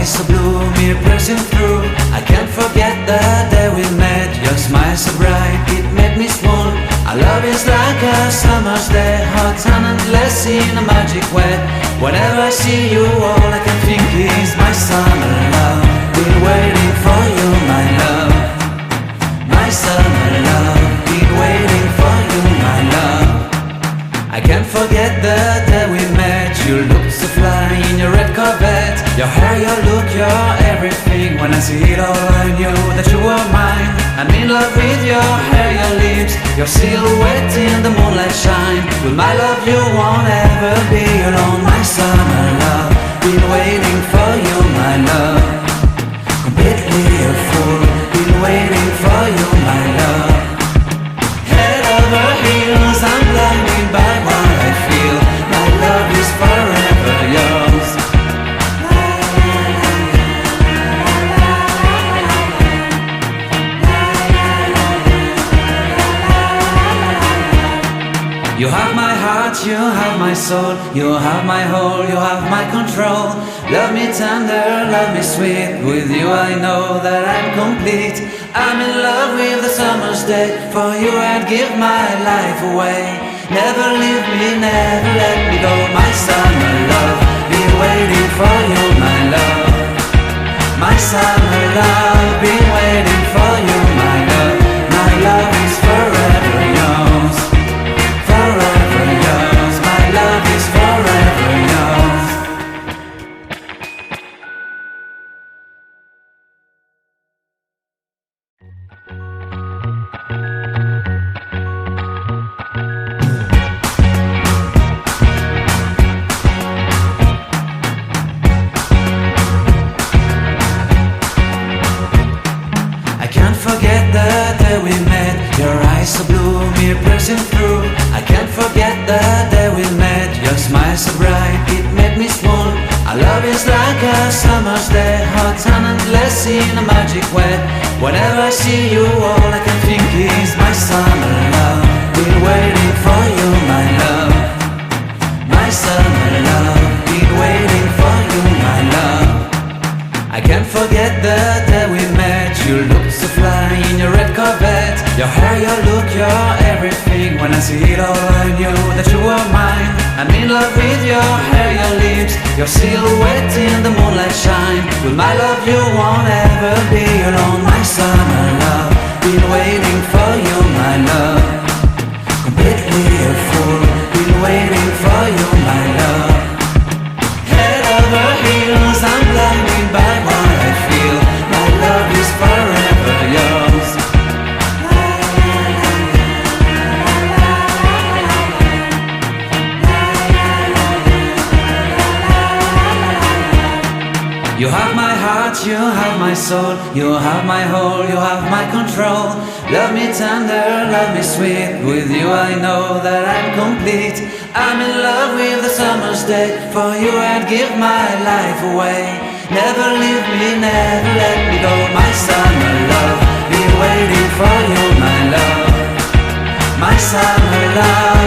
eyes so blue, me piercing through. I can't forget the day we met. Your smile so bright, it made me swoon. Our love is like a summer's day, hot and endless in a magic way. Whenever I see you, all I can think is my summer love. Been waiting for you, my love. My summer love. Been waiting for you, my love. I can't forget the day we met. You looked so fly in your red Corvette. Your hair, your look, your everything. When I see it all, I knew that you were mine. I'm in love with your hair, your lips, your silhouette in the moonlight shine. With my love you won't ever be alone. My summer love, been waiting for you, my love. Completely a fool, been waiting for you, my love. Head over heels, I'm blinded by what I feel. My love is forever yours. You have my heart, you have my soul, you have my whole, you have my control. Love me tender, love me sweet. With you I know that I'm complete. I'm in love with the summer's day. For you I'd give my life away. Never leave me, never let me go. My summer love, been waiting for you, my love. My summer love, been waiting for you, my love. My love is forever yours. Forever yours, my love is forever yours. I can't forget the day we met. Your eyes so blue, me piercing through. I can't forget the day we met. Your smile so bright, it made me swoon. Our love is like a summer's day, hot and endless in a magic way. Whenever I see you, all I can think is my summer love. Been waiting for you, my love. My summer love. Been waiting for you, my love. I can't forget the day we met. You looked so fly in your red Corvette. Your hair, your look, your everything. When I see it all, I knew that you were mine. I'm in love with your hair, your lips, your silhouette in the moonlight shine. With my love you won't ever be alone. My summer love, been waiting for you, my love. Completely a fool, been waiting for you, my love. Head over heels, I'm blinded by what I feel. My love is forever yours. You have my heart, you have my soul, you have my whole, you have my control. Love me tender, love me sweet. With you I know that I'm complete. I'm in love with the summer's day. For you I'd give my life away. Never leave me, never let me go. My summer love, been waiting for you, my love. My summer love.